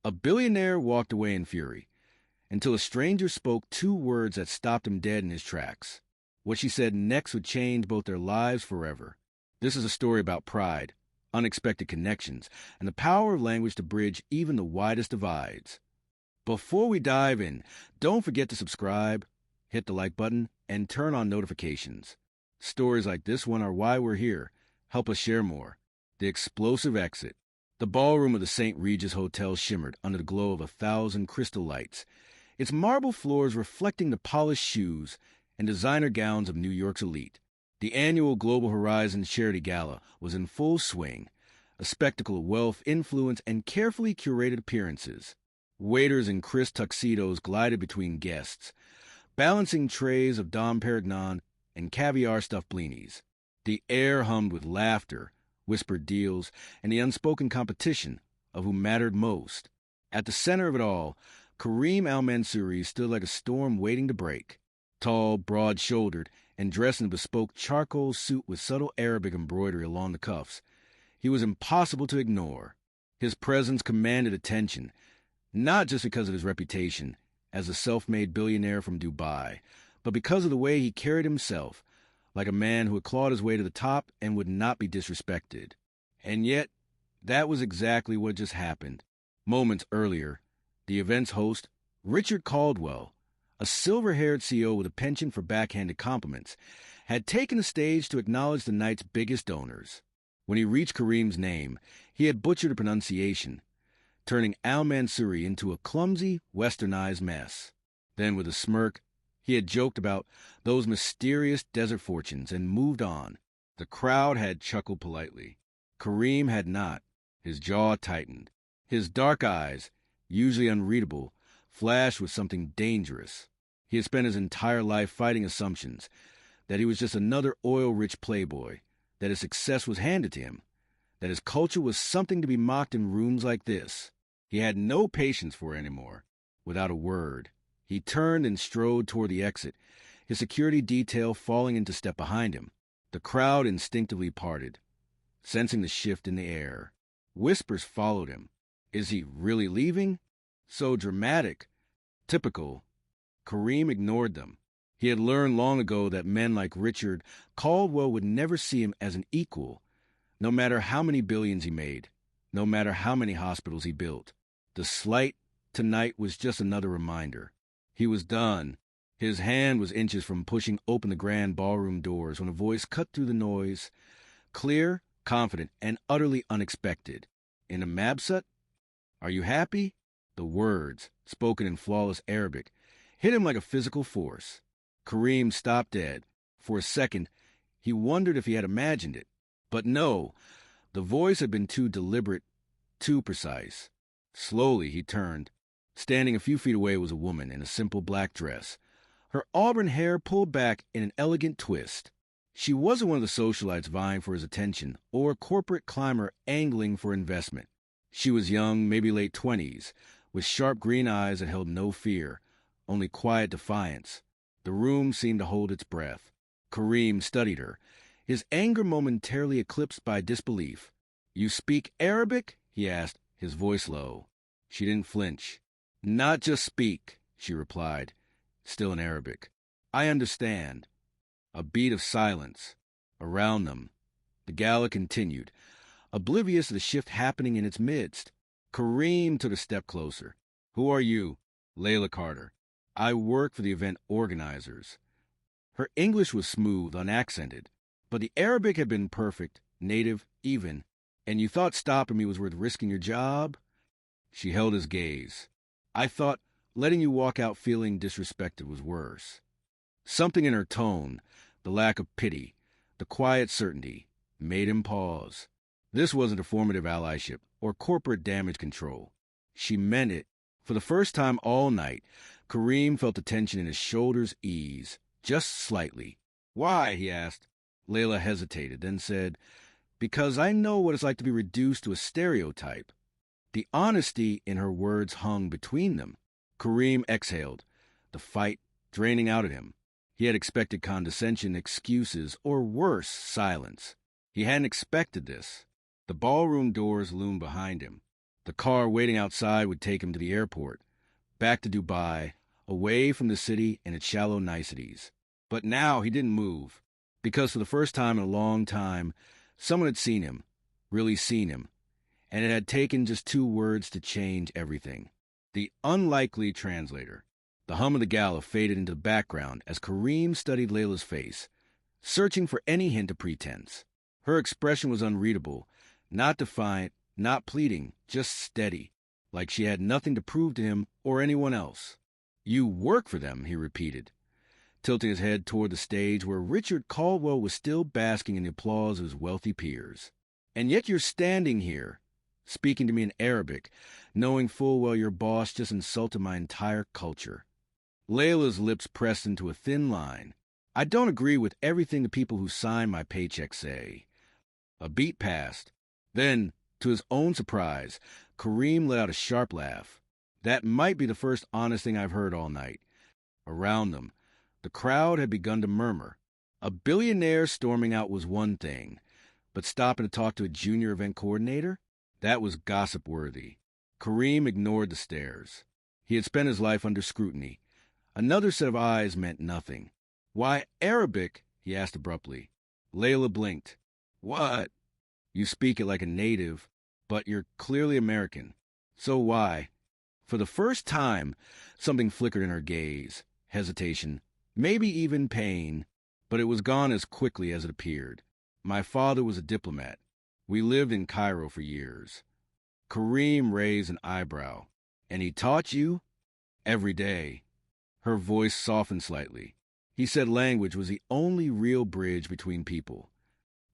A billionaire walked away in fury, until a stranger spoke two words that stopped him dead in his tracks. What she said next would change both their lives forever. This is a story about pride, unexpected connections, and the power of language to bridge even the widest divides. Before we dive in, don't forget to subscribe, hit the like button, and turn on notifications. Stories like this one are why we're here. Help us share more. The explosive exit. The ballroom of the St. Regis Hotel shimmered under the glow of 1,000 crystal lights, its marble floors reflecting the polished shoes and designer gowns of New York's elite. The annual Global Horizon Charity Gala was in full swing, a spectacle of wealth, influence, and carefully curated appearances. Waiters in crisp tuxedos glided between guests, balancing trays of Dom Perignon and caviar-stuffed blinis. The air hummed with laughter, whispered deals, and the unspoken competition of who mattered most. At the center of it all, Kareem Al-Mansouri stood like a storm waiting to break. Tall, broad-shouldered, and dressed in a bespoke charcoal suit with subtle Arabic embroidery along the cuffs, he was impossible to ignore. His presence commanded attention, not just because of his reputation as a self-made billionaire from Dubai, but because of the way he carried himself, like a man who had clawed his way to the top and would not be disrespected. And yet, that was exactly what just happened. Moments earlier, the event's host, Richard Caldwell, a silver-haired CEO with a penchant for backhanded compliments, had taken the stage to acknowledge the night's biggest donors. When he reached Kareem's name, he had butchered a pronunciation, turning Al-Mansouri into a clumsy, westernized mess. Then, with a smirk, he had joked about those mysterious desert fortunes and moved on. The crowd had chuckled politely. Kareem had not. His jaw tightened. His dark eyes, usually unreadable, flashed with something dangerous. He had spent his entire life fighting assumptions, that he was just another oil-rich playboy, that his success was handed to him, that his culture was something to be mocked in rooms like this. He had no patience for it anymore. Without a word, he turned and strode toward the exit, his security detail falling into step behind him. The crowd instinctively parted, sensing the shift in the air. Whispers followed him. Is he really leaving? So dramatic. Typical. Kareem ignored them. He had learned long ago that men like Richard Caldwell would never see him as an equal, no matter how many billions he made, no matter how many hospitals he built. The slight tonight was just another reminder. He was done. His hand was inches from pushing open the grand ballroom doors when a voice cut through the noise, clear, confident, and utterly unexpected. In a Mabsut? Are you happy? The words, spoken in flawless Arabic, hit him like a physical force. Kareem stopped dead. For a second, he wondered if he had imagined it. But no, the voice had been too deliberate, too precise. Slowly, he turned. Standing a few feet away was a woman in a simple black dress, her auburn hair pulled back in an elegant twist. She wasn't one of the socialites vying for his attention or a corporate climber angling for investment. She was young, maybe late 20s, with sharp green eyes that held no fear, only quiet defiance. The room seemed to hold its breath. Kareem studied her, his anger momentarily eclipsed by disbelief. "You speak Arabic?" he asked, his voice low. She didn't flinch. "Not just speak," she replied, still in Arabic. "I understand." A beat of silence. Around them, the gala continued, oblivious of the shift happening in its midst. Kareem took a step closer. "Who are you?" "Layla Carter. I work for the event organizers." Her English was smooth, unaccented, but the Arabic had been perfect, native, even. "And you thought stopping me was worth risking your job?" She held his gaze. "I thought letting you walk out feeling disrespected was worse." Something in her tone, the lack of pity, the quiet certainty, made him pause. This wasn't a formative allyship or corporate damage control. She meant it. For the first time all night, Kareem felt the tension in his shoulders ease, just slightly. "Why?" he asked. Layla hesitated, then said, "Because I know what it's like to be reduced to a stereotype." The honesty in her words hung between them. Kareem exhaled, the fight draining out of him. He had expected condescension, excuses, or worse, silence. He hadn't expected this. The ballroom doors loomed behind him. The car waiting outside would take him to the airport, back to Dubai, away from the city and its shallow niceties. But now he didn't move, because for the first time in a long time, someone had seen him, really seen him, and it had taken just 2 words to change everything. The unlikely translator. The hum of the gala faded into the background as Kareem studied Layla's face, searching for any hint of pretense. Her expression was unreadable, not defiant, not pleading, just steady, like she had nothing to prove to him or anyone else. "You work for them," he repeated, tilting his head toward the stage where Richard Caldwell was still basking in the applause of his wealthy peers. "And yet you're standing here, speaking to me in Arabic, knowing full well your boss just insulted my entire culture." Layla's lips pressed into a thin line. "I don't agree with everything the people who sign my paycheck say." A beat passed. Then, to his own surprise, Kareem let out a sharp laugh. That might be the first honest thing I've heard all night. Around them, the crowd had begun to murmur. A billionaire storming out was one thing, but stopping to talk to a junior event coordinator? That was gossip-worthy. Kareem ignored the stares. He had spent his life under scrutiny. Another set of eyes meant nothing. "Why, Arabic?" he asked abruptly. Layla blinked. "What?" "You speak it like a native, but you're clearly American. So why?" For the first time, something flickered in her gaze. Hesitation, maybe even pain, but it was gone as quickly as it appeared. "My father was a diplomat. We lived in Cairo for years." Kareem raised an eyebrow. "And he taught you?" "Every day." Her voice softened slightly. He said language was the only real bridge between people.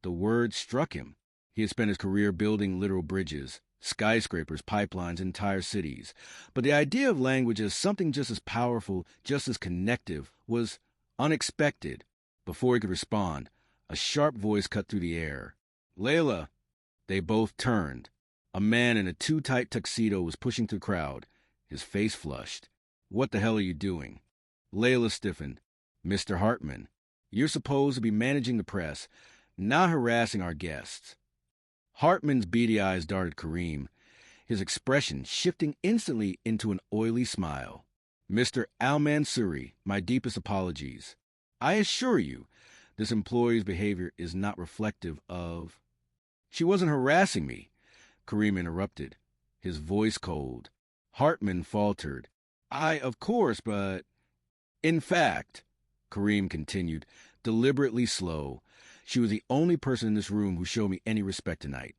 The word struck him. He had spent his career building literal bridges, skyscrapers, pipelines, entire cities. But the idea of language as something just as powerful, just as connective, was unexpected. Before he could respond, a sharp voice cut through the air. "Layla!" They both turned. A man in a too-tight tuxedo was pushing through the crowd, his face flushed. "What the hell are you doing?" Layla stiffened. "Mr. Hartman, you're supposed to be managing the press, not harassing our guests." Hartman's beady eyes darted Kareem, his expression shifting instantly into an oily smile. "Mr. Al-Mansuri, my deepest apologies. I assure you, this employee's behavior is not reflective of—" "She wasn't harassing me," Kareem interrupted, his voice cold. Hartman faltered. Of course, but—" "In fact," Kareem continued, deliberately slow, "she was the only person in this room who showed me any respect tonight."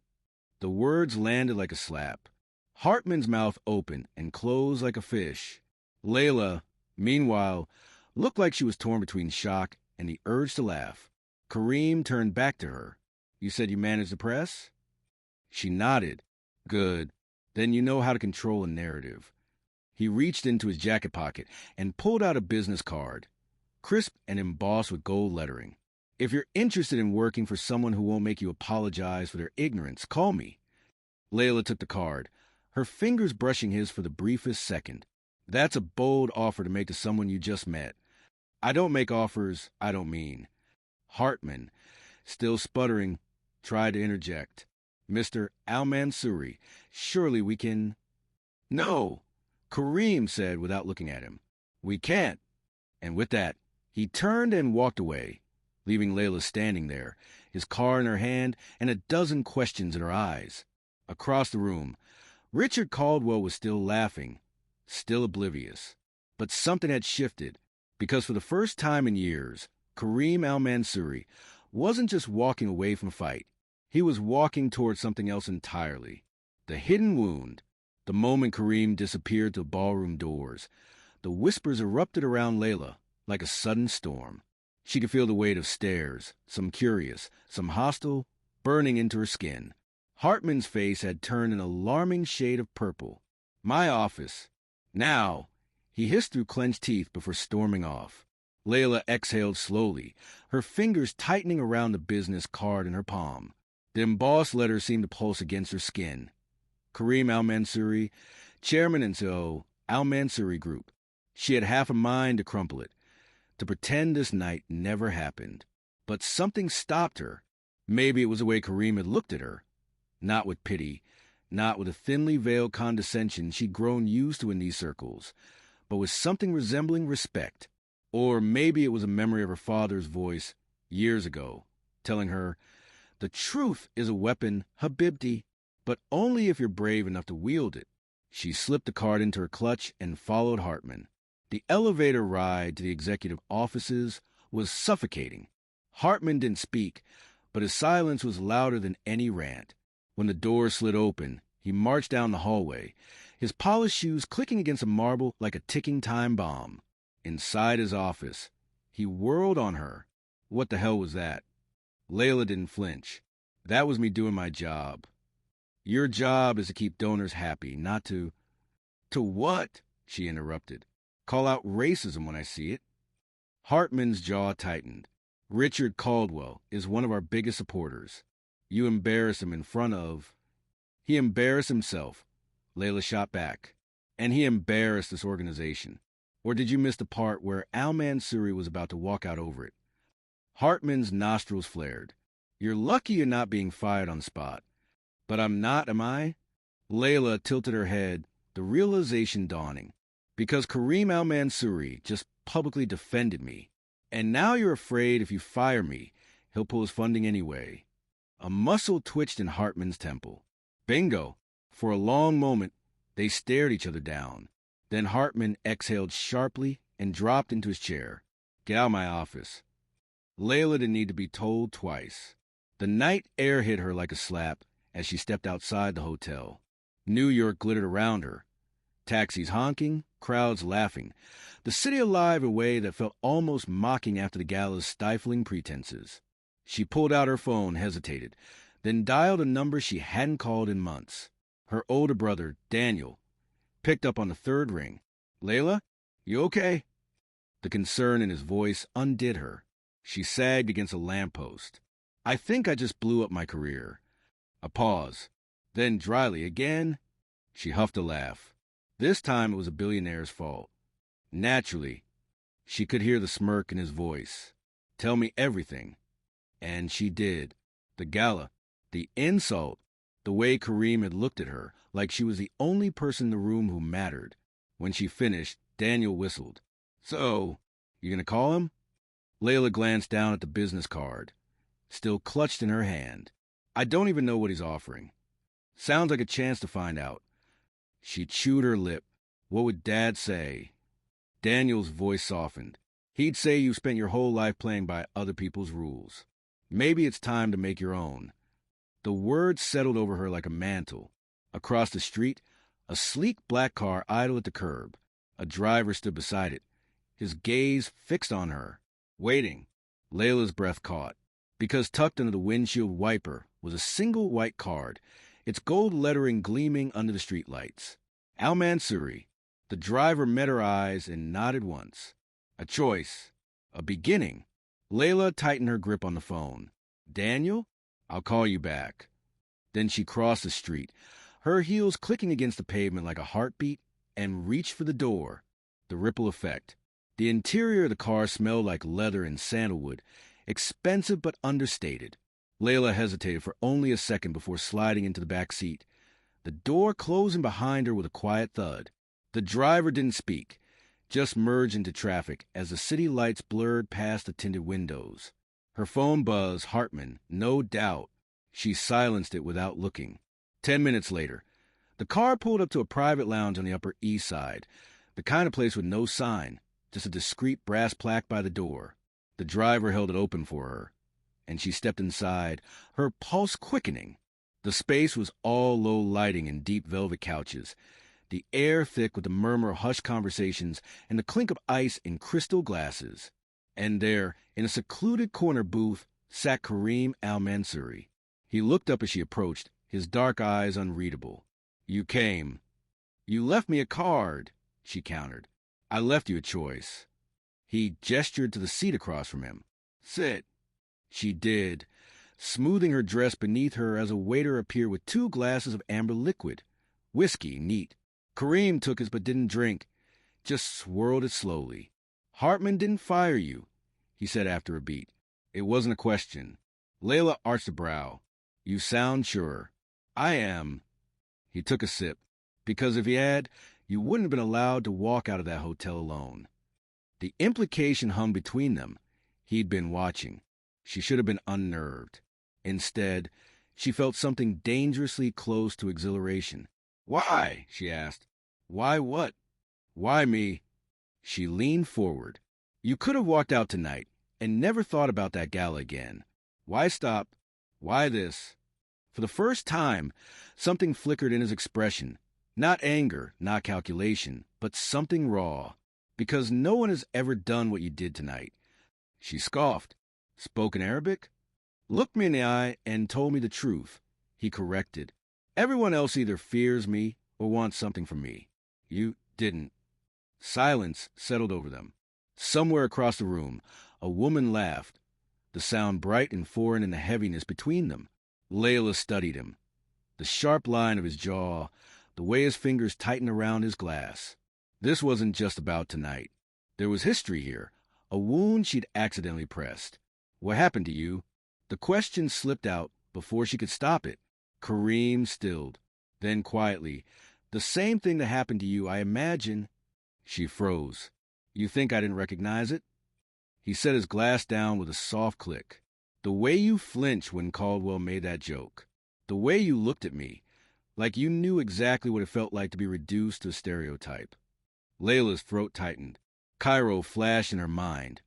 The words landed like a slap. Hartman's mouth opened and closed like a fish. Layla, meanwhile, looked like she was torn between shock and the urge to laugh. Kareem turned back to her. "You said you managed the press?" She nodded. "Good. Then you know how to control a narrative." He reached into his jacket pocket and pulled out a business card, crisp and embossed with gold lettering. "If you're interested in working for someone who won't make you apologize for their ignorance, call me." Layla took the card, her fingers brushing his for the briefest second. "That's a bold offer to make to someone you just met." "I don't make offers I don't mean." Hartman, still sputtering, tried to interject. "Mr. Al-Mansuri, surely we can—" "No," Kareem said without looking at him. "We can't." And with that, he turned and walked away, leaving Layla standing there, his car in her hand and a dozen questions in her eyes. Across the room, Richard Caldwell was still laughing, still oblivious. But something had shifted, because for the first time in years, Kareem Al-Mansuri wasn't just walking away from a fight. He was walking toward something else entirely. The hidden wound. The moment Kareem disappeared to the ballroom doors, the whispers erupted around Layla like a sudden storm. She could feel the weight of stares, some curious, some hostile, burning into her skin. Hartman's face had turned an alarming shade of purple. "My office. Now," he hissed through clenched teeth before storming off. Layla exhaled slowly, her fingers tightening around the business card in her palm. The embossed letters seemed to pulse against her skin. Kareem Al-Mansuri, chairman until Al-Mansuri Group. She had half a mind to crumple it, to pretend this night never happened. But something stopped her. Maybe it was the way Kareem had looked at her. Not with pity, not with a thinly veiled condescension she'd grown used to in these circles, but with something resembling respect. Or maybe it was a memory of her father's voice years ago, telling her, "The truth is a weapon, Habibti, but only if you're brave enough to wield it." She slipped the card into her clutch and followed Hartman. The elevator ride to the executive offices was suffocating. Hartman didn't speak, but his silence was louder than any rant. When the door slid open, he marched down the hallway, his polished shoes clicking against the marble like a ticking time bomb. Inside his office, he whirled on her. What the hell was that? Layla didn't flinch. That was me doing my job. Your job is to keep donors happy, not to... To what? She interrupted. Call out racism when I see it. Hartman's jaw tightened. Richard Caldwell is one of our biggest supporters. You embarrass him in front of... He embarrassed himself, Layla shot back. And he embarrassed this organization. Or did you miss the part where Al Mansouri was about to walk out over it? Hartman's nostrils flared. You're lucky you're not being fired on the spot. But I'm not, am I? Layla tilted her head, the realization dawning. Because Kareem Al Mansouri just publicly defended me. And now you're afraid if you fire me, he'll pull his funding anyway. A muscle twitched in Hartman's temple. Bingo! For a long moment, they stared each other down. Then Hartman exhaled sharply and dropped into his chair. Get out of my office. Layla didn't need to be told twice. The night air hit her like a slap as she stepped outside the hotel. New York glittered around her. Taxis honking, crowds laughing. The city alive in a way that felt almost mocking after the gala's stifling pretenses. She pulled out her phone, hesitated, then dialed a number she hadn't called in months. Her older brother, Daniel, picked up on the third ring. Layla, you okay? The concern in his voice undid her. She sagged against a lamppost. I think I just blew up my career. A pause. Then dryly again, she huffed a laugh. This time it was a billionaire's fault. Naturally, she could hear the smirk in his voice. Tell me everything. And she did. The gala, the insult, the way Kareem had looked at her, like she was the only person in the room who mattered. When she finished, Daniel whistled. So, you gonna call him? Layla glanced down at the business card, still clutched in her hand. I don't even know what he's offering. Sounds like a chance to find out. She chewed her lip. What would Dad say? Daniel's voice softened. He'd say you spent your whole life playing by other people's rules. Maybe it's time to make your own. The words settled over her like a mantle. Across the street, a sleek black car idled at the curb. A driver stood beside it, his gaze fixed on her. Waiting. Layla's breath caught. Because tucked under the windshield wiper was a single white card, its gold lettering gleaming under the streetlights. Al Mansouri. The driver met her eyes and nodded once. A choice. A beginning. Layla tightened her grip on the phone. Daniel? I'll call you back. Then she crossed the street, her heels clicking against the pavement like a heartbeat, and reached for the door. The ripple effect. The interior of the car smelled like leather and sandalwood, expensive but understated. Layla hesitated for only a second before sliding into the back seat, the door closing behind her with a quiet thud. The driver didn't speak, just merged into traffic as the city lights blurred past the tinted windows. Her phone buzzed Hartman, no doubt. She silenced it without looking. 10 minutes later, the car pulled up to a private lounge on the Upper East Side, the kind of place with no sign, just a discreet brass plaque by the door. The driver held it open for her, and she stepped inside, her pulse quickening. The space was all low lighting and deep velvet couches, the air thick with the murmur of hushed conversations and the clink of ice in crystal glasses. And there, in a secluded corner booth, sat Kareem Al Mansouri. He looked up as she approached, his dark eyes unreadable. You came. You left me a card, she countered. I left you a choice. He gestured to the seat across from him. Sit. She did, smoothing her dress beneath her as a waiter appeared with 2 glasses of amber liquid. Whiskey, neat. Kareem took his but didn't drink, just swirled it slowly. Hartman didn't fire you, he said after a beat. It wasn't a question. Layla arched a brow. You sound sure. I am. He took a sip, because if he had, you wouldn't have been allowed to walk out of that hotel alone. The implication hung between them. He'd been watching. She should have been unnerved. Instead, she felt something dangerously close to exhilaration. "Why?" she asked. "Why what?" "Why me?" She leaned forward. "You could have walked out tonight and never thought about that gala again. Why stop? Why this?" For the first time, something flickered in his expression. Not anger, not calculation, but something raw. "Because no one has ever done what you did tonight." She scoffed. "Spoke in Arabic?" "Looked me in the eye and told me the truth." He corrected. "Everyone else either fears me or wants something from me. You didn't." Silence settled over them. Somewhere across the room, a woman laughed, the sound bright and foreign in the heaviness between them. Layla studied him. The sharp line of his jaw, the way his fingers tightened around his glass. This wasn't just about tonight. There was history here, a wound she'd accidentally pressed. "What happened to you?" The question slipped out before she could stop it. Kareem stilled. Then quietly, "The same thing that happened to you, I imagine." She froze. "You think I didn't recognize it?" He set his glass down with a soft click. "The way you flinched when Caldwell made that joke. The way you looked at me, like you knew exactly what it felt like to be reduced to a stereotype." Layla's throat tightened. Cairo flashed in her mind.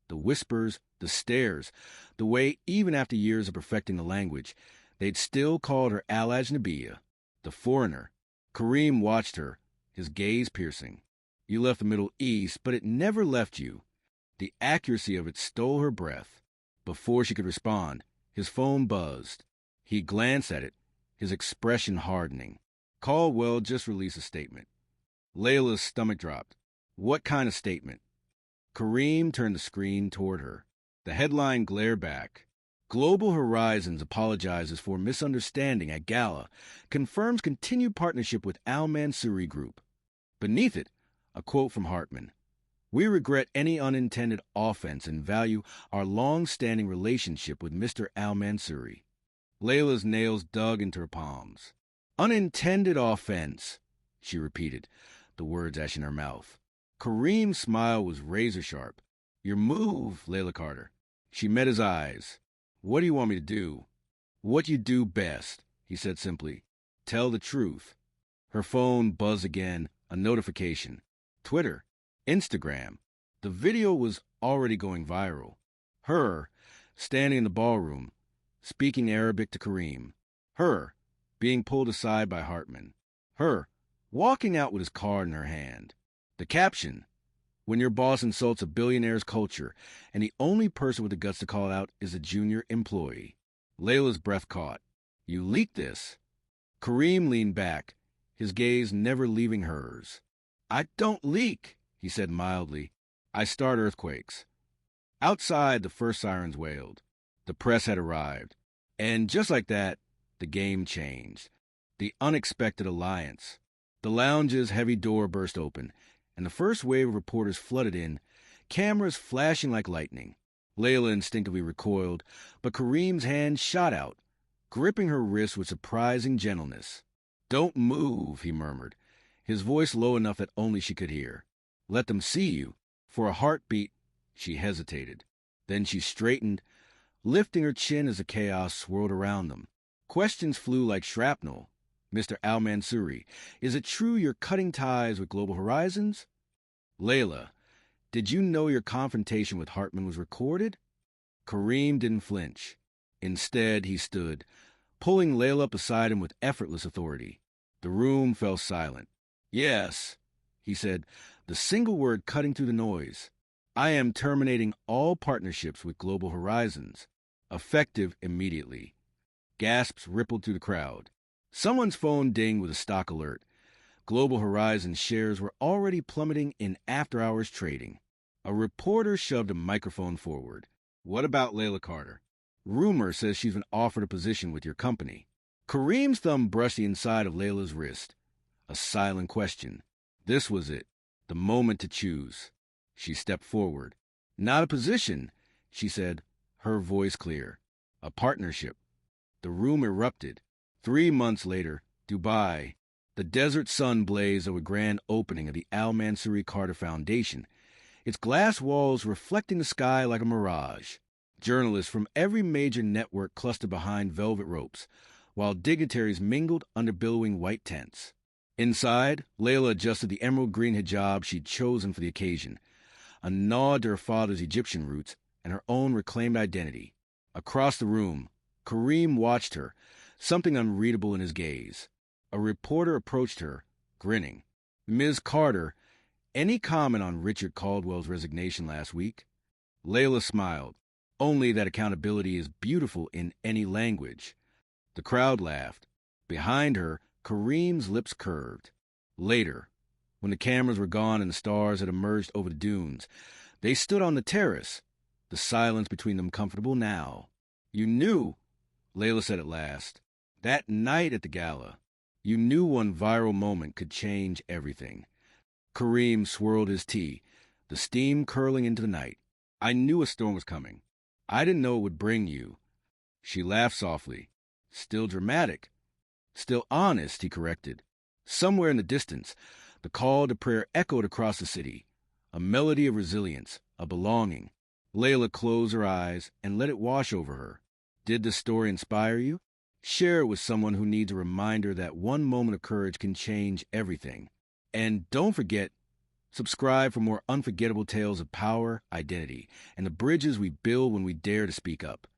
The whispers, the stares, the way, even after years of perfecting the language, they'd still called her Al-Ajnabiyya, the foreigner. Kareem watched her, his gaze piercing. "You left the Middle East, but it never left you." The accuracy of it stole her breath. Before she could respond, his phone buzzed. He glanced at it, his expression hardening. Caldwell just released a statement. Layla's stomach dropped. What kind of statement? Kareem turned the screen toward her. The headline glared back. "Global Horizons apologizes for misunderstanding at Gala, confirms continued partnership with Al-Mansouri Group." Beneath it, a quote from Hartman. "We regret any unintended offense and value our long-standing relationship with Mr. Al-Mansouri." Layla's nails dug into her palms. "Unintended offense," she repeated, the words ashing her mouth. Kareem's smile was razor-sharp. "Your move, Layla Carter." She met his eyes. "What do you want me to do?" "What you do best," he said simply. "Tell the truth." Her phone buzzed again, a notification. Twitter. Instagram. The video was already going viral. Her, standing in the ballroom, speaking Arabic to Kareem. Her, being pulled aside by Hartman. Her, walking out with his card in her hand. The caption: "When your boss insults a billionaire's culture, and the only person with the guts to call it out is a junior employee." Layla's breath caught. "You leaked this." Kareem leaned back, his gaze never leaving hers. "I don't leak," he said mildly. "I start earthquakes." Outside, the first sirens wailed. The press had arrived. And just like that, the game changed. The unexpected alliance. The lounge's heavy door burst open, and the first wave of reporters flooded in, cameras flashing like lightning. Layla instinctively recoiled, but Kareem's hand shot out, gripping her wrist with surprising gentleness. "Don't move," he murmured, his voice low enough that only she could hear. "Let them see you." For a heartbeat, she hesitated. Then she straightened, lifting her chin as the chaos swirled around them. Questions flew like shrapnel. "Mr. Al-Mansouri, is it true you're cutting ties with Global Horizons?" "Layla, did you know your confrontation with Hartman was recorded?" Kareem didn't flinch. Instead, he stood, pulling Layla up beside him with effortless authority. The room fell silent. "Yes," he said, the single word cutting through the noise. "I am terminating all partnerships with Global Horizons, effective immediately." Gasps rippled through the crowd. Someone's phone dinged with a stock alert. Global Horizons shares were already plummeting in after-hours trading. A reporter shoved a microphone forward. "What about Layla Carter? Rumor says she's been offered a position with your company." Kareem's thumb brushed the inside of Layla's wrist. A silent question. This was it, the moment to choose. She stepped forward. "Not a position," she said, her voice clear. "A partnership." The room erupted. 3 months later, Dubai, The desert sun blazed over the grand opening of the Al Mansouri Carter Foundation, its glass walls reflecting the sky like a mirage. Journalists from every major network clustered behind velvet ropes, while dignitaries mingled under billowing white tents. Inside, Layla adjusted the emerald green hijab she'd chosen for the occasion, a nod to her father's Egyptian roots and her own reclaimed identity. Across the room, Kareem watched her, something unreadable in his gaze. A reporter approached her, grinning. "Ms. Carter, any comment on Richard Caldwell's resignation last week?" Layla smiled. "Only that accountability is beautiful in any language." The crowd laughed. Behind her, Kareem's lips curved. Later, when the cameras were gone and the stars had emerged over the dunes, they stood on the terrace, the silence between them comfortable now. "You knew," Layla said at last. "That night at the gala, you knew one viral moment could change everything." Kareem swirled his tea, the steam curling into the night. "I knew a storm was coming. I didn't know it would bring you." She laughed softly. "Still dramatic. Still honest," he corrected. Somewhere in the distance, the call to prayer echoed across the city, a melody of resilience, a belonging. Layla closed her eyes and let it wash over her. Did the story inspire you? Share it with someone who needs a reminder that one moment of courage can change everything. And don't forget, subscribe for more unforgettable tales of power, identity, and the bridges we build when we dare to speak up.